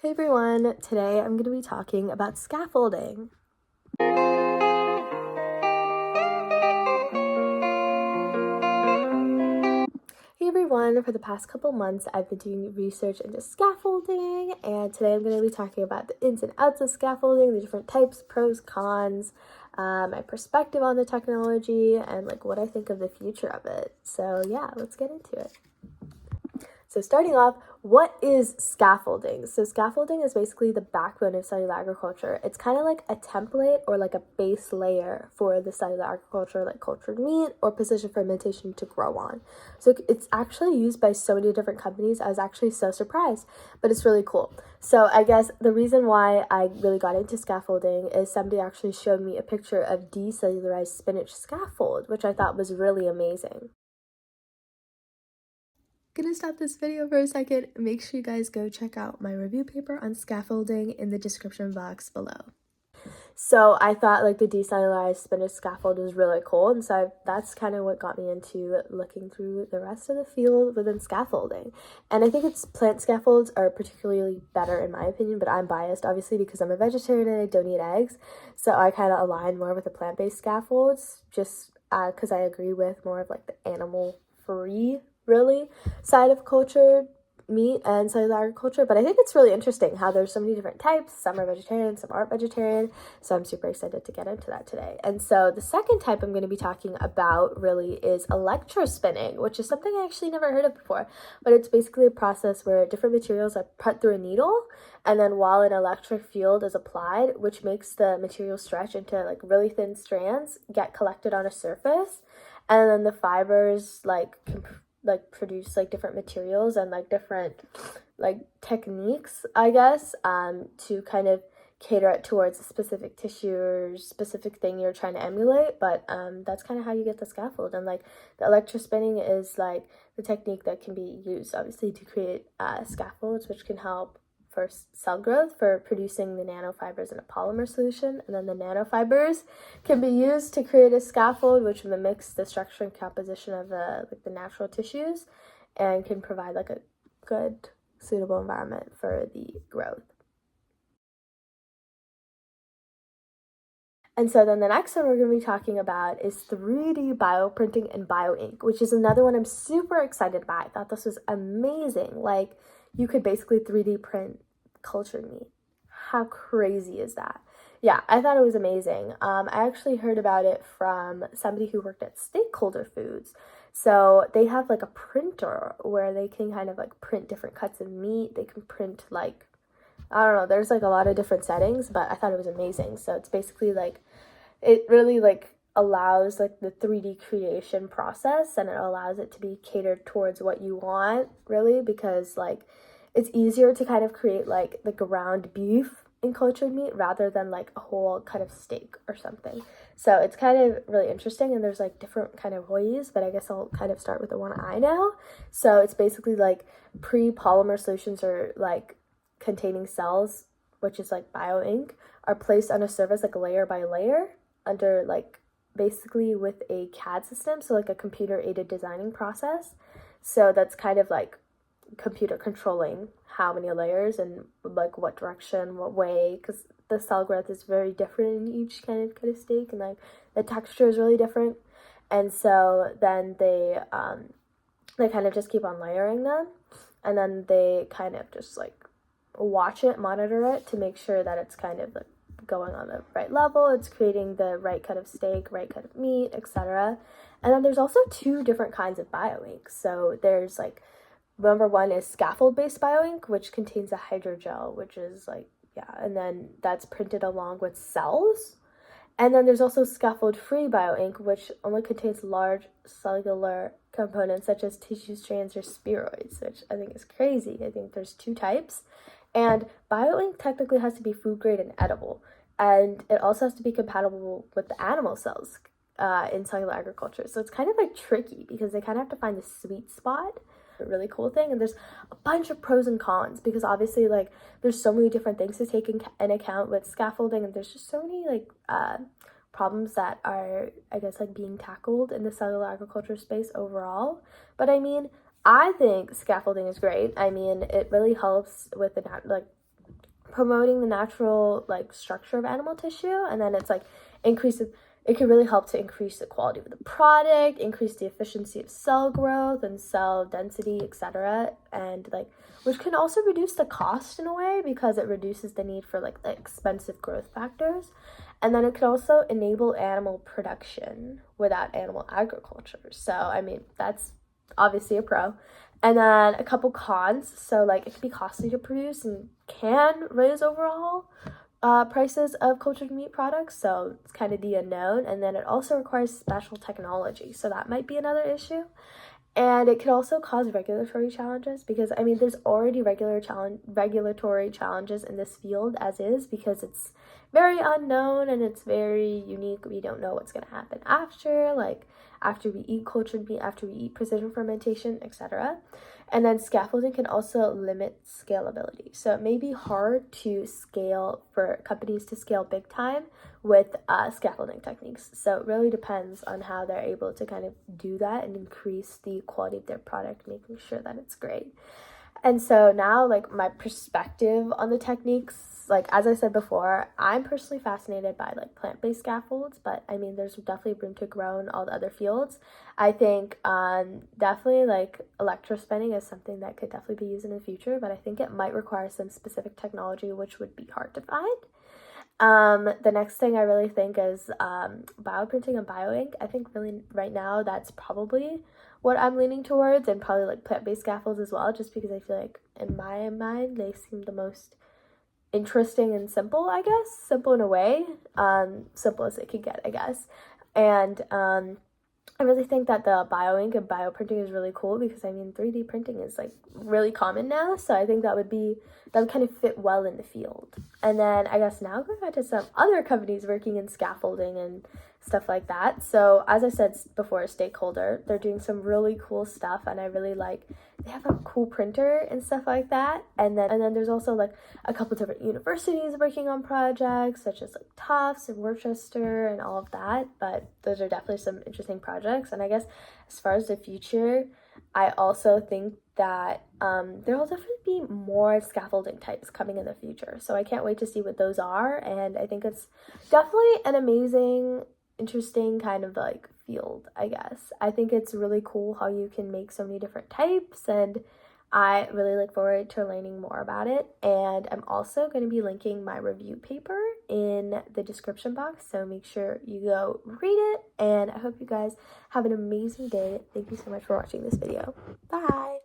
Hey everyone, today I'm going to be talking about scaffolding. Hey everyone, for the past couple months I've been doing research into scaffolding, and today I'm going to be talking about the ins and outs of scaffolding, the different types, pros, cons, my perspective on the technology, and like what I think of the future of it. So yeah, let's get into it. So starting off, what is scaffolding? So scaffolding is basically the backbone of cellular agriculture. It's kind of like a template or like a base layer for the cellular agriculture, like cultured meat or precision fermentation to grow on. So it's actually used by so many different companies. I was actually so surprised, but it's really cool. So I guess the reason why I really got into scaffolding is somebody actually showed me a picture of decellularized spinach scaffold, which I thought was really amazing. Gonna stop this video for a second. Make sure you guys go check out my review paper on scaffolding in the description box below. So I thought like the decellularized spinach scaffold was really cool, and so that's kind of what got me into looking through the rest of the field within scaffolding. And I think it's plant scaffolds are particularly better in my opinion, but I'm biased obviously because I'm a vegetarian and I don't eat eggs, so I kind of align more with the plant-based scaffolds just because I agree with more of like the animal-free really side of culture meat and cellular agriculture. But I think it's really interesting how there's so many different types. Some are vegetarian, some aren't vegetarian, so I'm super excited to get into that today. And so the second type I'm going to be talking about really is electrospinning, which is something I actually never heard of before, but it's basically a process where different materials are put through a needle, and then while an electric field is applied, which makes the material stretch into like really thin strands, get collected on a surface, and then the fibers like produce like different materials and like different like techniques, I guess, to kind of cater it towards a specific tissue or specific thing you're trying to emulate. But that's kind of how you get the scaffold. And like the electrospinning is like the technique that can be used obviously to create scaffolds, which can help for cell growth, for producing the nanofibers in a polymer solution, and then the nanofibers can be used to create a scaffold which mimics the structure and composition of the natural tissues and can provide like a good suitable environment for the growth. And so then the next one we're going to be talking about is 3D bioprinting and bioink, which is another one I'm super excited about. I thought this was amazing. Like you could basically 3D print cultured meat. How crazy is that? Yeah, I thought it was amazing. I actually heard about it from somebody who worked at Stakeholder Foods. So they have like a printer where they can kind of like print different cuts of meat. They can print like, I don't know, there's like a lot of different settings, but I thought it was amazing. So it's basically like, it really like allows like the 3D creation process, and it allows it to be catered towards what you want really, because like it's easier to kind of create like the ground beef in cultured meat rather than like a whole cut of steak or something. So it's kind of really interesting, and there's like different kind of ways, but I guess I'll kind of start with the one I know. So it's basically like pre-polymer solutions or like containing cells, which is like bioink, are placed on a surface like layer by layer under like basically with a CAD system, so like a computer aided designing process. So that's kind of like computer controlling how many layers and like what direction, what way, because the cell growth is very different in each kind of steak, and like the texture is really different. And so then they kind of just keep on layering them, and then they kind of just like watch it, monitor it to make sure that it's kind of like going on the right level, it's creating the right cut of steak, right cut of meat, etc. And then there's also two different kinds of bioink. So there's like, number one is scaffold based bioink, which contains a hydrogel, which is like, yeah, and then that's printed along with cells. And then there's also scaffold free bioink, which only contains large cellular components such as tissue strands or spheroids, which I think is crazy. I think there's two types. And bioink technically has to be food grade and edible, and it also has to be compatible with the animal cells in cellular agriculture. So it's kind of like tricky because they kind of have to find the sweet spot. A really cool thing, and there's a bunch of pros and cons because obviously like there's so many different things to take in account with scaffolding, and there's just so many like problems that are, I guess, like being tackled in the cellular agriculture space overall. But I mean, I think scaffolding is great. I mean, it really helps with the like promoting the natural like structure of animal tissue, and then it's like it can really help to increase the quality of the product, increase the efficiency of cell growth and cell density, etc. And like, which can also reduce the cost in a way because it reduces the need for like the expensive growth factors. And then it can also enable animal production without animal agriculture. So, I mean, that's obviously a pro. And then a couple cons. So, like, it can be costly to produce and can raise overall prices of cultured meat products, so it's kind of the unknown. And then it also requires special technology, so that might be another issue. And it could also cause regulatory challenges because, I mean, there's already regulatory challenges in this field as is because it's very unknown and it's very unique. We don't know what's going to happen after, like after we eat cultured meat, after we eat precision fermentation, etc. And then scaffolding can also limit scalability. So it may be hard to scale for companies to scale big time with scaffolding techniques. So it really depends on how they're able to kind of do that and increase the quality of their product, making sure that it's great. And so now, like, my perspective on the techniques, like, as I said before, I'm personally fascinated by, like, plant-based scaffolds, but, I mean, there's definitely room to grow in all the other fields. I think definitely, like, electrospinning is something that could definitely be used in the future, but I think it might require some specific technology, which would be hard to find. The next thing I really think is bioprinting and bioink. I think really right now that's probably what I'm leaning towards, and probably like plant-based scaffolds as well, just because I feel like in my mind they seem the most interesting and simple, I guess. Simple in a way, simple as it could get, I guess. And I really think that the bioink and bioprinting is really cool because, I mean, 3D printing is like really common now, so I think that would kind of fit well in the field. And then I guess now going back to some other companies working in scaffolding and stuff like that. So as I said before, Stakeholder, they're doing some really cool stuff, and I really like, they have a cool printer and stuff like that. And then there's also like a couple different universities working on projects such as like Tufts and Worcester and all of that. But those are definitely some interesting projects. And I guess as far as the future, I also think that there will definitely be more scaffolding types coming in the future. So I can't wait to see what those are. And I think it's definitely an amazing, interesting kind of like field, I guess. I think it's really cool how you can make so many different types, and I really look forward to learning more about it. And I'm also going to be linking my review paper in the description box, so make sure you go read it. And I hope you guys have an amazing day. Thank you so much for watching this video. Bye!